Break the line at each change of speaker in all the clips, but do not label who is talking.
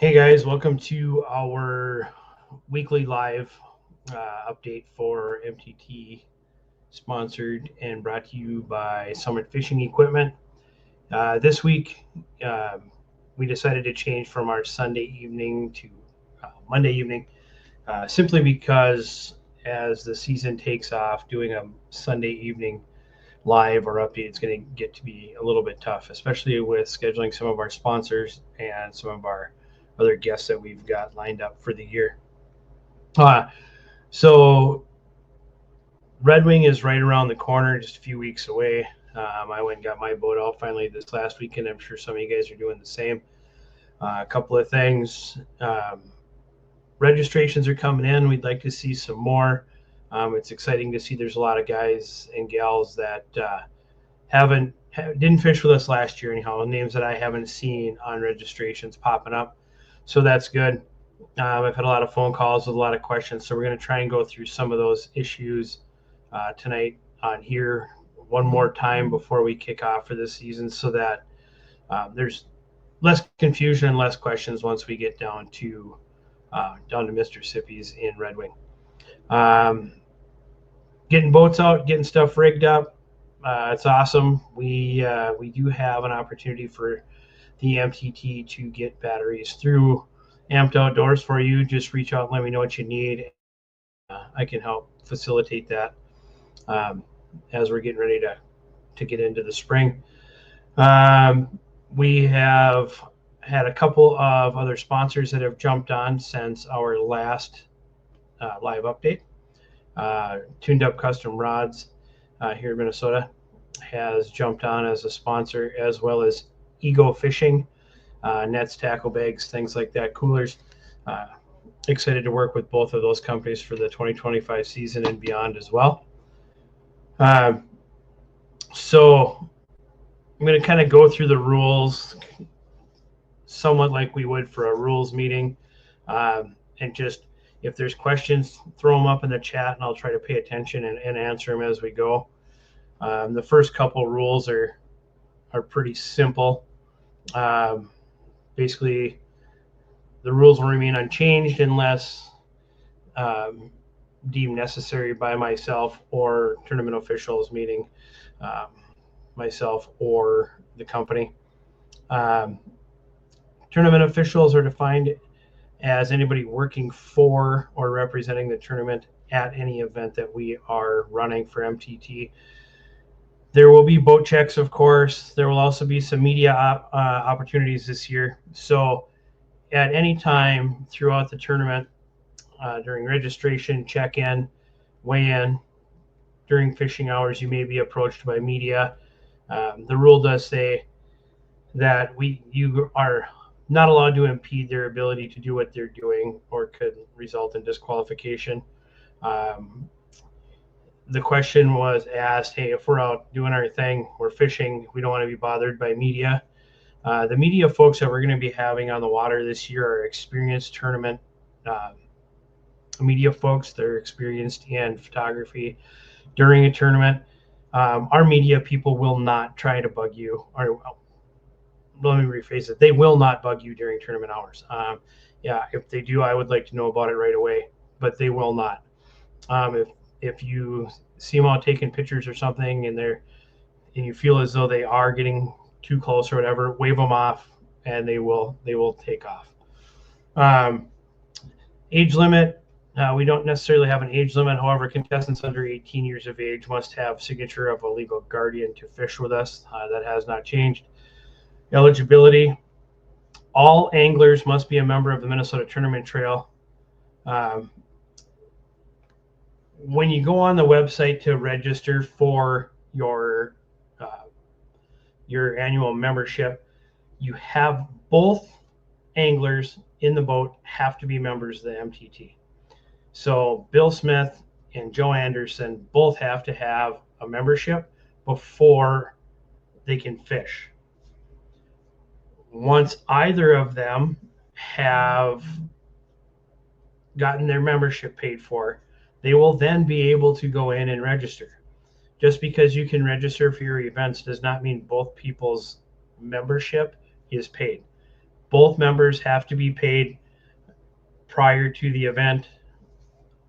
Hey guys, welcome to our weekly live update for MTT, sponsored and brought to you by Summit Fishing Equipment. This week, we decided to change from our Sunday evening to Monday evening, simply because as the season takes off, doing a Sunday evening live or update is going to get to be a little bit tough, especially with scheduling some of our sponsors and some of our other guests that we've got lined up for the year. Uh, so Red Wing is right around the corner, just a few weeks away. I went and got my boat out finally this last weekend. I'm sure some of you guys are doing the same. A couple of things. Registrations are coming in. We'd like to see some more. It's exciting to see there's a lot of guys and gals that didn't fish with us last year anyhow. Names that I haven't seen on registrations popping up, so that's good. I've had a lot of phone calls with a lot of questions, so we're going to try and go through some of those issues tonight on here one more time before we kick off for this season, so that there's less confusion and less questions once we get down to Mr. Sippy's in Red Wing. Getting boats out, getting stuff rigged up. It's awesome. We do have an opportunity for the MTT to get batteries through Amped Outdoors for you. Just reach out and let me know what you need. I can help facilitate that as we're getting ready to get into the spring. We have had a couple of other sponsors that have jumped on since our last live update. Tuned Up Custom Rods here in Minnesota has jumped on as a sponsor, as well as Ego Fishing, nets, tackle bags, things like that, coolers. Excited to work with both of those companies for the 2025 season and beyond as well. So I'm going to kind of go through the rules somewhat like we would for a rules meeting, and just if there's questions, throw them up in the chat and I'll try to pay attention and answer them as we go. The first couple rules are pretty simple. Basically, the rules will remain unchanged unless deemed necessary by myself or tournament officials, meaning myself or the company. Tournament officials are defined as anybody working for or representing the tournament at any event that we are running for MTT. There will be boat checks, of course. There will also be some media opportunities this year. So at any time throughout the tournament, during registration, check-in, weigh-in, during fishing hours, you may be approached by media. The rule does say that you are not allowed to impede their ability to do what they're doing or could result in disqualification. The question was asked, hey, if we're out doing our thing, we're fishing, we don't want to be bothered by media. The media folks that we're going to be having on the water this year are experienced tournament media folks. They're experienced in photography during a tournament. Our media people will not try to bug you, or let me rephrase it. They will not bug you during tournament hours. Yeah, if they do, I would like to know about it right away, but they will not. If you see them out taking pictures or something and you feel as though they are getting too close or whatever, wave them off and they will take off. Age limit, we don't necessarily have an age limit. However, contestants under 18 years of age must have signature of a legal guardian to fish with us. That has not changed. Eligibility, all anglers must be a member of the Minnesota Tournament Trail. When you go on the website to register for your annual membership, you have both anglers in the boat have to be members of the MTT. So Bill Smith and Joe Anderson both have to have a membership before they can fish. Once either of them have gotten their membership paid for, they will then be able to go in and register. Just because you can register for your events does not mean both people's membership is paid. Both members have to be paid prior to the event,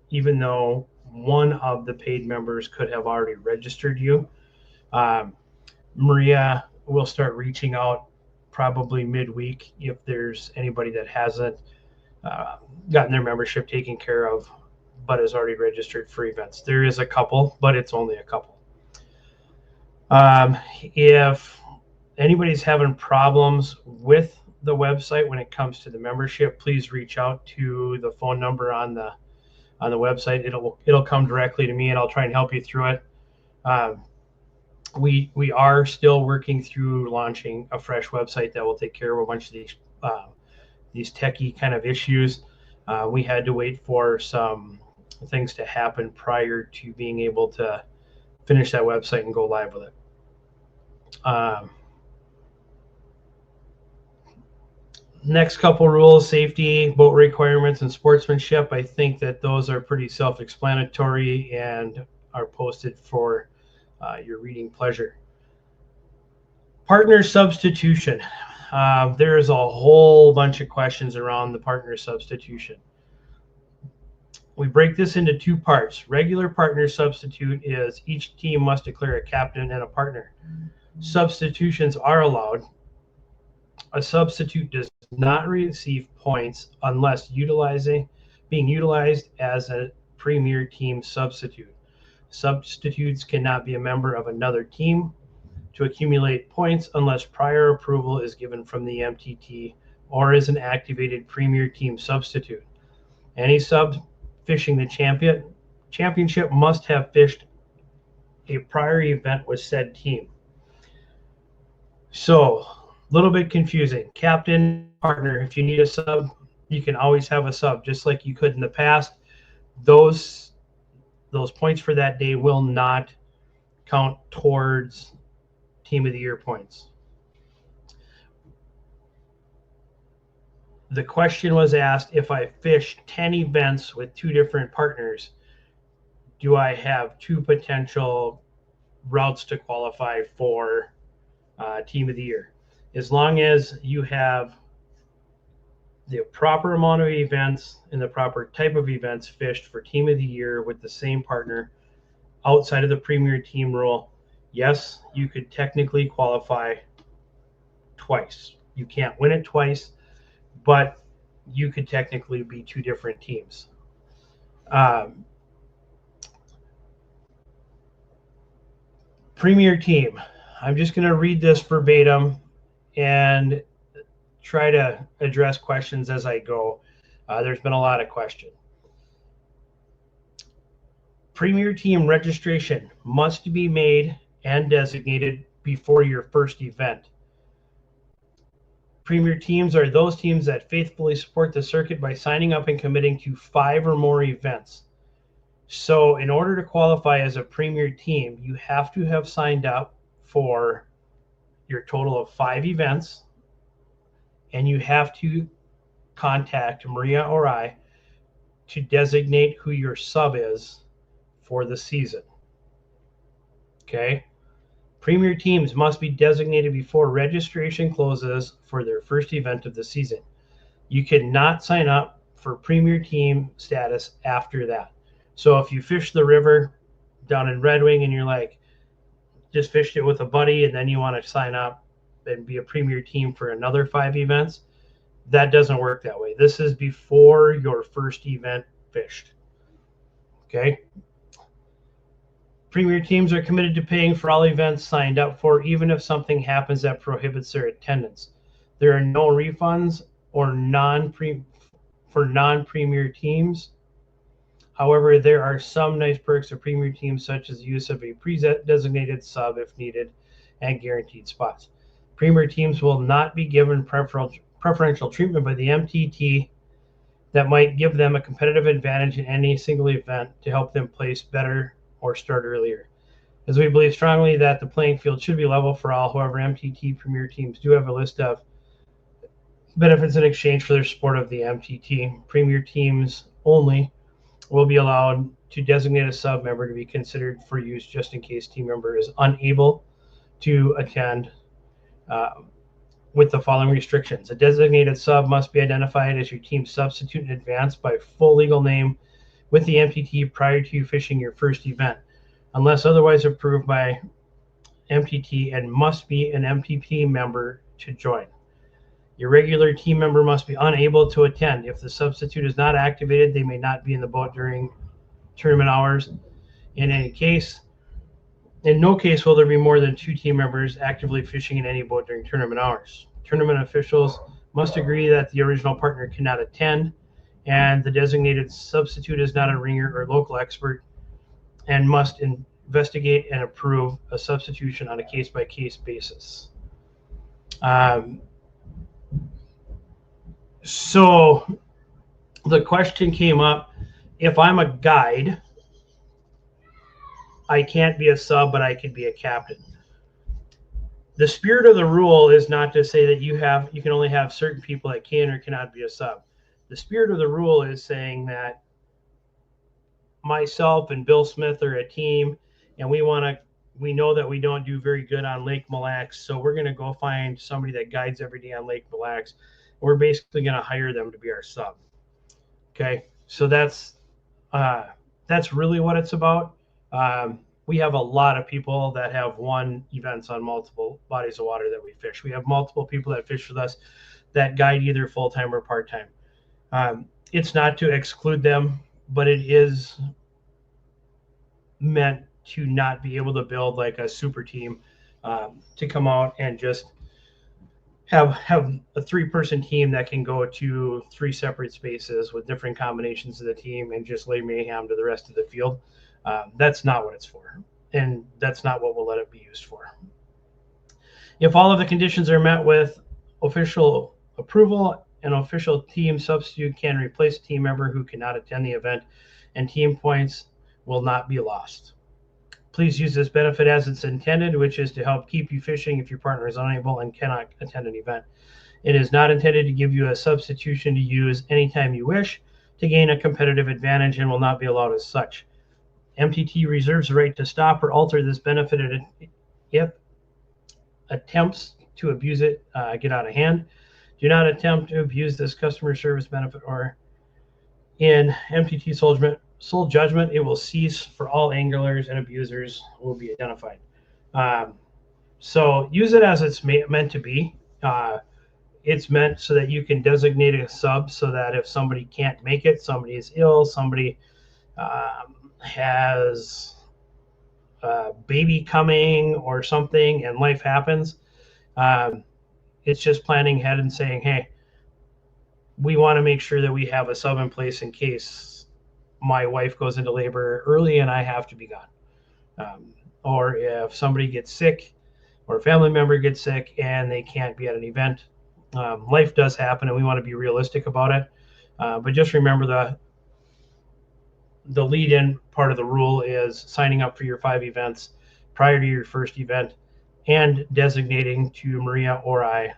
even though one of the paid members could have already registered you. Maria will start reaching out probably midweek if there's anybody that hasn't gotten their membership taken care of but is already registered for events. There is a couple, but it's only a couple. If anybody's having problems with the website when it comes to the membership, please reach out to the phone number on the website. It'll come directly to me, and I'll try and help you through it. We are still working through launching a fresh website that will take care of a bunch of these techie kind of issues. We had to wait for some things to happen prior to being able to finish that website and go live with it. Next couple rules: safety, boat requirements, and sportsmanship. I think that those are pretty self-explanatory and are posted for your reading pleasure. Partner substitution. There's a whole bunch of questions around the partner substitution. We break this into two parts. Regular partner substitute is each team must declare a captain and a partner. Substitutions are allowed. A substitute does not receive points unless being utilized as a premier team substitute. Substitutes cannot be a member of another team to accumulate points unless prior approval is given from the MTT or is an activated premier team substitute. Any sub fishing the championship must have fished a prior event with said team. So, a little bit confusing. Captain, partner, if you need a sub, you can always have a sub, just like you could in the past. Those points for that day will not count towards Team of the Year points. The question was asked, if I fish 10 events with two different partners, do I have two potential routes to qualify for Team of the Year? As long as you have the proper amount of events and the proper type of events fished for Team of the Year with the same partner outside of the Premier Team rule, yes, you could technically qualify twice. You can't win it twice, but you could technically be two different teams. Premier Team. I'm just going to read this verbatim and try to address questions as I go. There's been a lot of questions. Premier Team registration must be made and designated before your first event. Premier teams are those teams that faithfully support the circuit by signing up and committing to 5 or more events. So in order to qualify as a premier team, you have to have signed up for your total of 5 events, and you have to contact Maria or I to designate who your sub is for the season. Okay? Premier teams must be designated before registration closes for their first event of the season. You cannot sign up for premier team status after that. So if you fish the river down in Red Wing and you're like, just fished it with a buddy, and then you want to sign up and be a premier team for another 5 events, that doesn't work that way. This is before your first event fished. Okay? Premier teams are committed to paying for all events signed up for, even if something happens that prohibits their attendance. There are no refunds or for non-premier teams. However, there are some nice perks of premier teams, such as the use of a pre-designated sub if needed and guaranteed spots. Premier teams will not be given preferential treatment by the MTT that might give them a competitive advantage in any single event to help them place better or start earlier. As we believe strongly that the playing field should be level for all, however, MTT premier teams do have a list of benefits in exchange for their support of the MTT. Premier teams only will be allowed to designate a sub member to be considered for use just in case team member is unable to attend with the following restrictions. A designated sub must be identified as your team substitute in advance by full legal name with the MTT prior to you fishing your first event, unless otherwise approved by MTT, and must be an MTT member to join. Your regular team member must be unable to attend. If the substitute is not activated, they may not be in the boat during tournament hours. In no case will there be more than 2 team members actively fishing in any boat during tournament hours. Tournament officials must agree that the original partner cannot attend, and the designated substitute is not a ringer or local expert, and must investigate and approve a substitution on a case-by-case basis. So the question came up, if I'm a guide, I can't be a sub, but I could be a captain. The spirit of the rule is not to say that you can only have certain people that can or cannot be a sub. The spirit of the rule is saying that myself and Bill Smith are a team, and we know that we don't do very good on Lake Mille Lacs, so we're going to go find somebody that guides every day on Lake Mille Lacs. We're basically going to hire them to be our sub. Okay, so that's really what it's about. We have a lot of people that have won events on multiple bodies of water that we fish. We have multiple people that fish with us that guide either full-time or part-time. It's not to exclude them, but it is meant to not be able to build like a super team to come out and just have a 3-person team that can go to 3 separate spaces with different combinations of the team and just lay mayhem to the rest of the field. That's not what it's for, and that's not what we'll let it be used for. If all of the conditions are met with official approval, an official team substitute can replace a team member who cannot attend the event, and team points will not be lost. Please use this benefit as it's intended, which is to help keep you fishing if your partner is unable and cannot attend an event. It is not intended to give you a substitution to use anytime you wish to gain a competitive advantage, and will not be allowed as such. MTT reserves the right to stop or alter this benefit if attempts to abuse it get out of hand. Do not attempt to abuse this customer service benefit, or in MTT sole judgment, it will cease for all anglers, and abusers will be identified. So use it as it's meant to be. It's meant so that you can designate a sub, so that if somebody can't make it, somebody is ill, somebody has a baby coming or something, and life happens. It's just planning ahead and saying, hey, we want to make sure that we have a sub in place in case my wife goes into labor early and I have to be gone. Or if somebody gets sick or a family member gets sick and they can't be at an event. Life does happen, and we want to be realistic about it. But just remember the lead-in part of the rule is signing up for your 5 events prior to your first event, and designating to Maria or I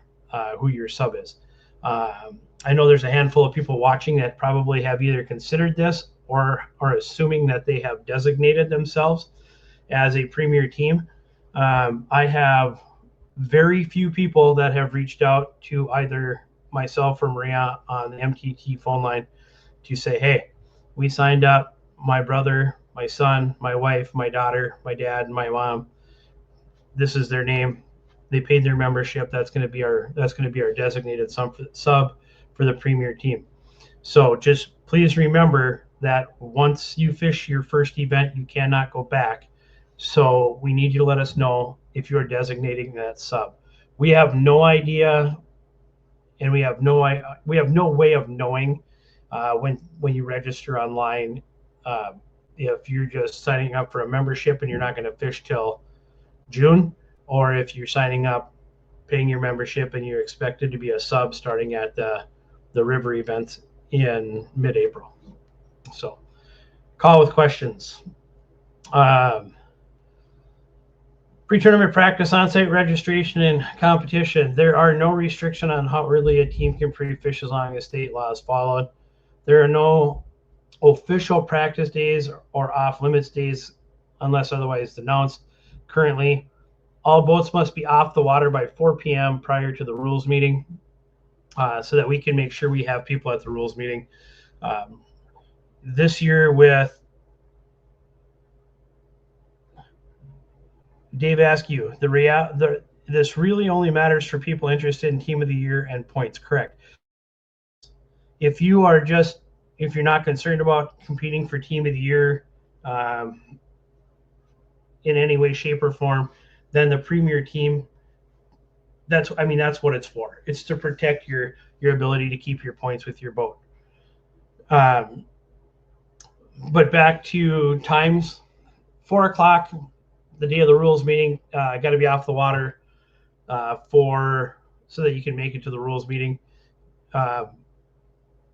who your sub is. I know there's a handful of people watching that probably have either considered this or are assuming that they have designated themselves as a premier team. I have very few people that have reached out to either myself or Maria on the MTT phone line to say, hey, we signed up, my brother, my son, my wife, my daughter, my dad, and my mom. This is their name. They paid their membership. That's going to be our designated sub for the premier team. So just please remember that once you fish your first event, you cannot go back. So we need you to let us know if you are designating that sub. We have no idea, and we have no way of knowing when you register online if you're just signing up for a membership and you're not going to fish till June, or if you're signing up, paying your membership, and you're expected to be a sub starting at the river events in mid-April. So call with questions. Pre-tournament practice, on-site registration, and competition. There are no restrictions on how early a team can pre-fish as long as state law is followed. There are no official practice days or off-limits days unless otherwise announced. Currently, All boats must be off the water by 4 p.m. prior to the rules meeting, so that we can make sure we have people at the rules meeting. This year with Dave Askew, this really only matters for people interested in Team of the Year and points. Correct. If you're not concerned about competing for Team of the Year in any way, shape, or form, then the Premier Team, that's what it's for. It's to protect your ability to keep your points with your boat. But back to times, 4 o'clock, the day of the rules meeting, got to be off the water so that you can make it to the rules meeting.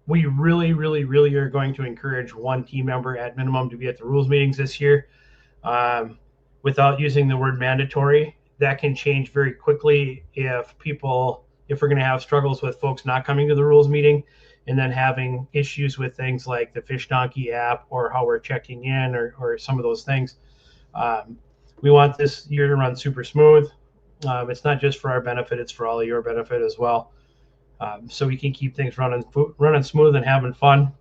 We really, really, really are going to encourage one team member at minimum to be at the rules meetings this year. Without using the word mandatory, that can change very quickly if we're going to have struggles with folks not coming to the rules meeting and then having issues with things like the Fish Donkey app or how we're checking in or some of those things. We want this year to run super smooth. It's not just for our benefit, it's for all of your benefit as well. So we can keep things running smooth and having fun.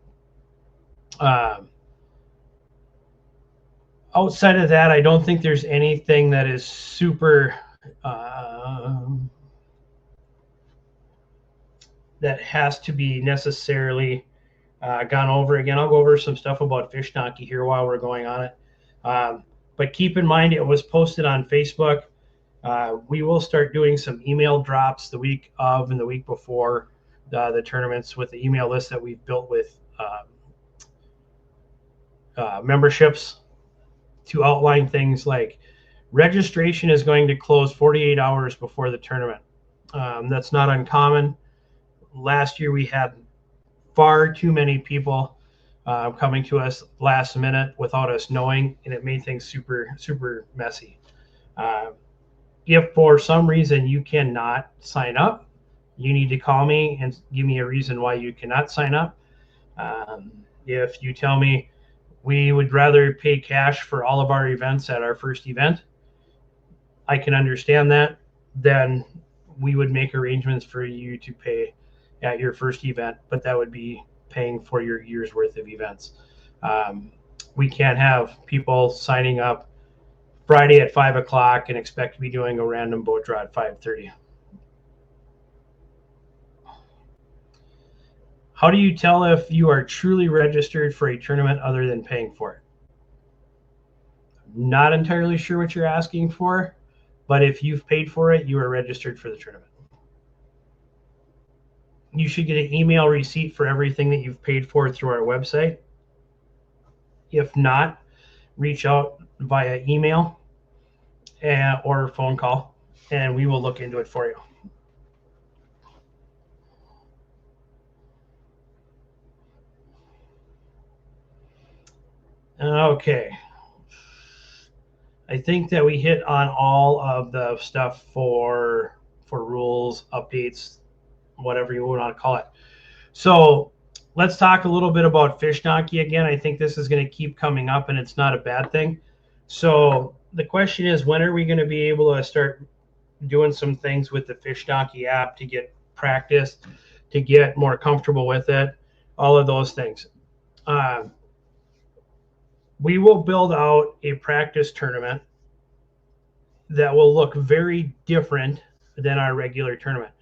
Outside of that, I don't think there's anything that is super that has to be necessarily gone over again. I'll go over some stuff about Fish Donkey here while we're going on it. But keep in mind, it was posted on Facebook. We will start doing some email drops the week of and the week before the tournaments with the email list that we've built with memberships to outline things like registration is going to close 48 hours before the tournament. That's not uncommon. Last year we had far too many people coming to us last minute without us knowing, and it made things super, super messy. If for some reason you cannot sign up, you need to call me and give me a reason why you cannot sign up. If you tell me we would rather pay cash for all of our events at our first event, I can understand that. Then we would make arrangements for you to pay at your first event, but that would be paying for your year's worth of events. We can't have people signing up Friday at 5 o'clock and expect to be doing a random boat draw at 5:30. How do you tell if you are truly registered for a tournament other than paying for it? Not entirely sure what you're asking for, but if you've paid for it, you are registered for the tournament. You should get an email receipt for everything that you've paid for through our website. If not, reach out via email or phone call, and we will look into it for you. Okay. I think that we hit on all of the stuff for rules, updates, whatever you want to call it. So let's talk a little bit about Fish Donkey again. I think this is going to keep coming up, and it's not a bad thing. So the question is, when are we going to be able to start doing some things with the Fish Donkey app to get practice, to get more comfortable with it, all of those things. We will build out a practice tournament that will look very different than our regular tournament.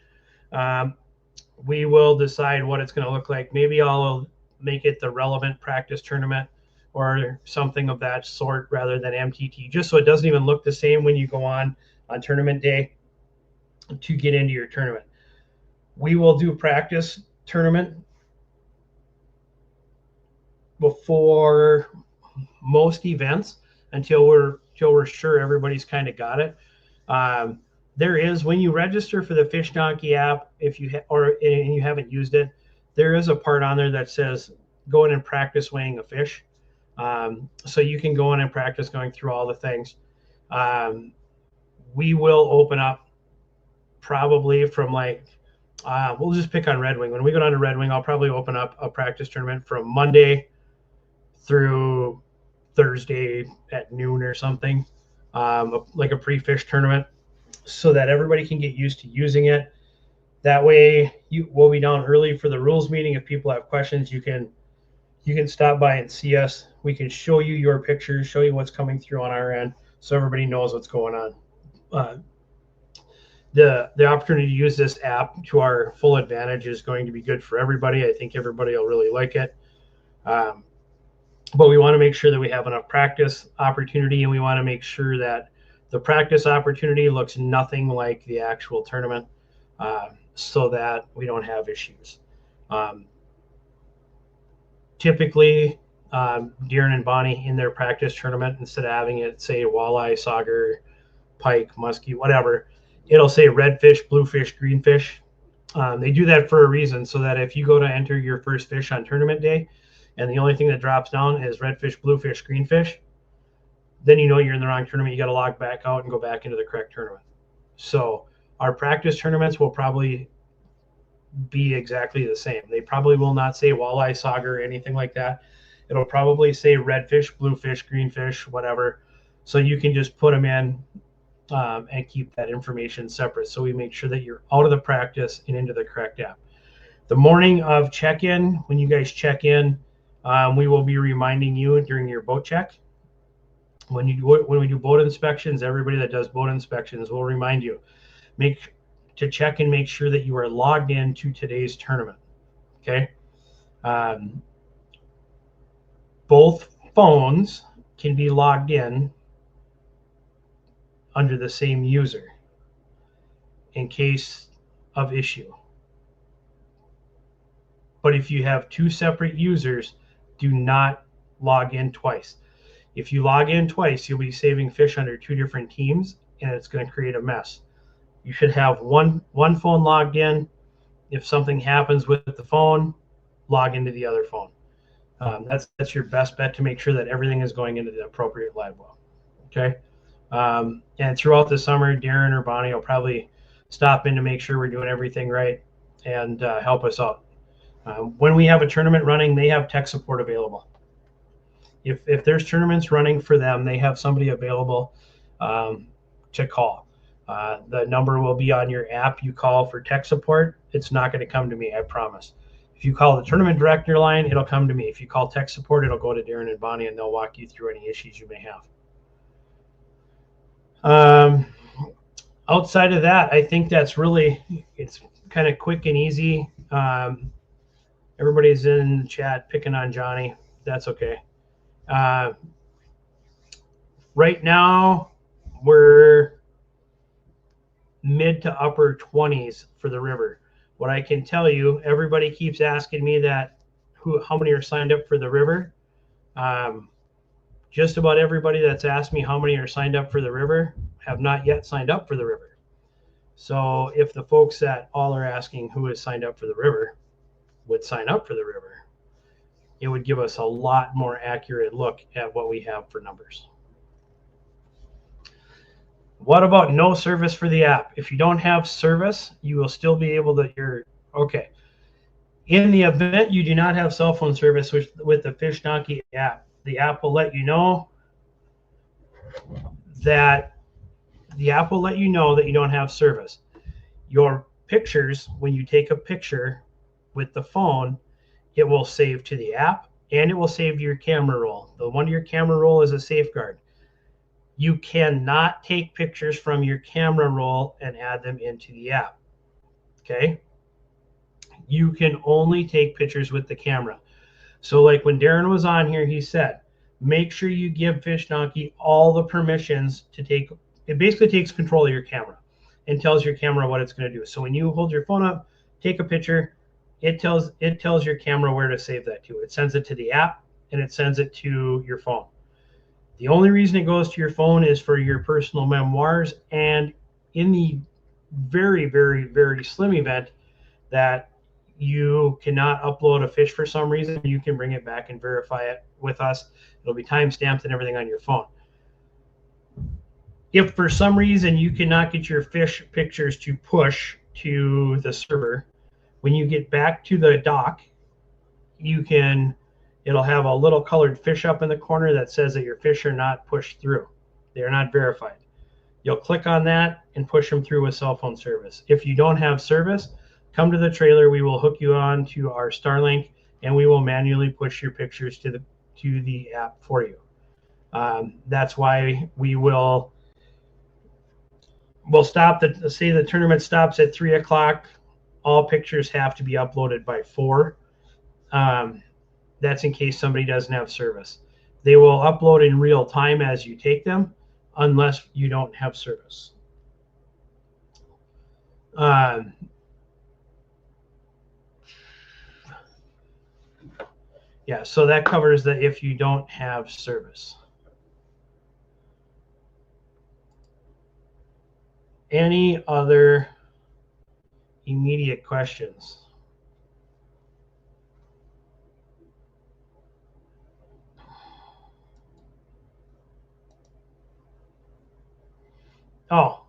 We will decide what it's going to look like. Maybe I'll make it the relevant practice tournament or something of that sort rather than MTT, just so it doesn't even look the same when you go on tournament day to get into your tournament. We will do practice tournament before most events until we're sure everybody's kind of got it. There is, when you register for the Fish Donkey app, if you and you haven't used it, there is a part on there that says go in and practice weighing a fish. So you can go in and practice going through all the things. We will open up probably from we'll just pick on Red Wing. When we go down to Red Wing, I'll probably open up a practice tournament from Monday through Thursday at noon or something, like a pre-fish tournament. so that everybody can get used to using it. That way, we'll be down early for the rules meeting. If people have questions, you can stop by and see us. We can show you your pictures, show you what's coming through on our end, so everybody knows what's going on. The opportunity to use this app to our full advantage is going to be good for everybody. I think everybody will really like it. But we want to make sure that we have enough practice opportunity, and we want to make sure that the practice opportunity looks nothing like the actual tournament, so that we don't have issues. Typically, Darren and Bonnie in their practice tournament, instead of having it say walleye, sauger, pike, muskie, whatever, it'll say redfish, bluefish, greenfish. They do that for a reason, so that if you go to enter your first fish on tournament day, and the only thing that drops down is redfish, bluefish, greenfish, then you know you're in the wrong tournament. You got to log back out and go back into the correct tournament. So our practice tournaments will probably be exactly the same. They probably will not say walleye, sauger, or anything like that. It'll probably say redfish, bluefish, greenfish, whatever. So you can just put them in and keep that information separate. So we make sure that you're out of the practice and into the correct app. The morning of check-in, when you guys check in, we will be reminding you during your boat check. When we do boat inspections, everybody that does boat inspections will remind you to check and make sure that you are logged in to today's tournament. Okay. Both phones can be logged in under the same user in case of issue. But if you have two separate users, do not log in twice. If you log in twice, you'll be saving fish under two different teams, and it's going to create a mess. You should have one phone logged in. If something happens with the phone, log into the other phone. That's your best bet to make sure that everything is going into the appropriate live well. Okay. And throughout the summer, Darren or Bonnie will probably stop in to make sure we're doing everything right and help us out. When we have a tournament running, they have tech support available. If there's tournaments running for them, they have somebody available to call. The number will be on your app. You call for tech support. It's not going to come to me, I promise. If you call the tournament director line, it'll come to me. If you call tech support, it'll go to Darren and Bonnie, and they'll walk you through any issues you may have. Outside of that, I think that's really, it's kind of quick and easy. Everybody's in the chat picking on Johnny. That's okay. Right now, we're mid to upper 20s for the river. What I can tell you, everybody keeps asking me that how many are signed up for the river. Just about everybody that's asked me how many are signed up for the river have not yet signed up for the river. So if the folks that all are asking who is signed up for the river would sign up for the river, it would give us a lot more accurate look at what we have for numbers. What about no service for the app? If you don't have service, you will still be able to, okay. In the event you do not have cell phone service with the Fish Donkey app, the app will let you know that you don't have service. Your pictures, when you take a picture with the phone, it will save to the app and it will save to your camera roll. The one to your camera roll is a safeguard. You cannot take pictures from your camera roll and add them into the app. Okay? You can only take pictures with the camera. So like when Darren was on here, he said, make sure you give Fish Donkey all the permissions to take. It basically takes control of your camera and tells your camera what it's going to do. So when you hold your phone up, take a picture, it tells your camera where to save that to. It sends it to the app and it sends it to your phone. The only reason it goes to your phone is for your personal memoirs, and in the very, very, very slim event that you cannot upload a fish for some reason, you can bring it back and verify it with us. It'll be time-stamped and everything on your phone. If for some reason you cannot get your fish pictures to push to the server, when you get back to the dock, it'll have a little colored fish up in the corner that says that your fish are not pushed through. They are not verified. You'll click on that and push them through with cell phone service. If you don't have service, come to the trailer. We will hook you on to our Starlink, and we will manually push your pictures to the app for you. That's why we'll stop. Say the tournament stops at 3 o'clock. All pictures have to be uploaded by 4. That's in case somebody doesn't have service. They will upload in real time as you take them, unless you don't have service. Yeah, so that covers that if you don't have service. Any other immediate questions? Oh,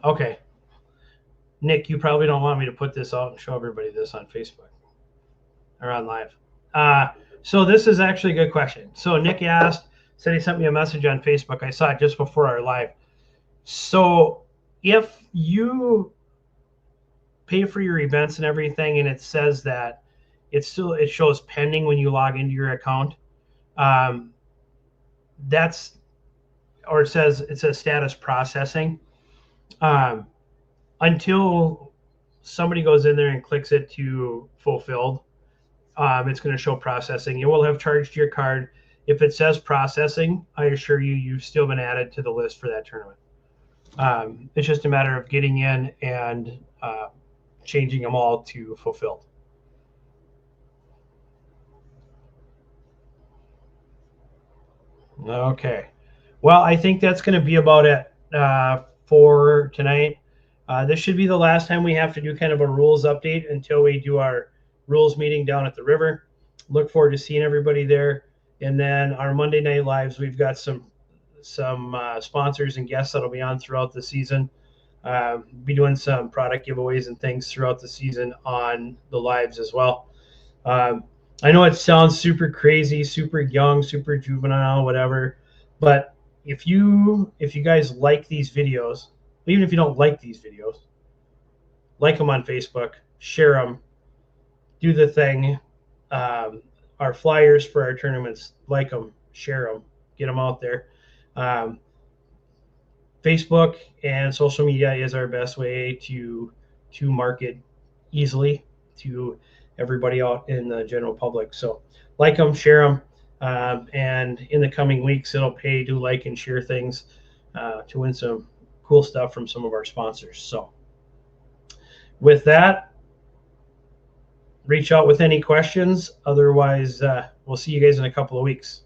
okay. Nick, you probably don't want me to put this out and show everybody this on Facebook or on live. So this is actually a good question. So Nick said he sent me a message on Facebook. I saw it just before our live. So if you pay for your events and everything, and it says that it shows pending when you log into your account, it says status processing. Until somebody goes in there and clicks it to fulfilled, it's going to show processing. It will have charged your card. If it says processing, I assure you, you've still been added to the list for that tournament. It's just a matter of getting in and changing them all to fulfilled. Okay. Well, I think that's going to be about it for tonight. This should be the last time we have to do kind of a rules update until we do our rules meeting down at the river. Look forward to seeing everybody there. And then our Monday night lives, we've got some sponsors and guests that'll be on throughout the season. Be doing some product giveaways and things throughout the season on the lives as well. I know it sounds super crazy, super young, super juvenile, whatever, but if you guys like these videos, even if you don't like these videos, like them on Facebook, share them, do the thing. Our flyers for our tournaments, like them, share them, get them out there. Facebook and social media is our best way to market easily to everybody out in the general public. So like them, share them, and in the coming weeks, it'll pay to like and share things to win some cool stuff from some of our sponsors. So with that, reach out with any questions. Otherwise, we'll see you guys in a couple of weeks.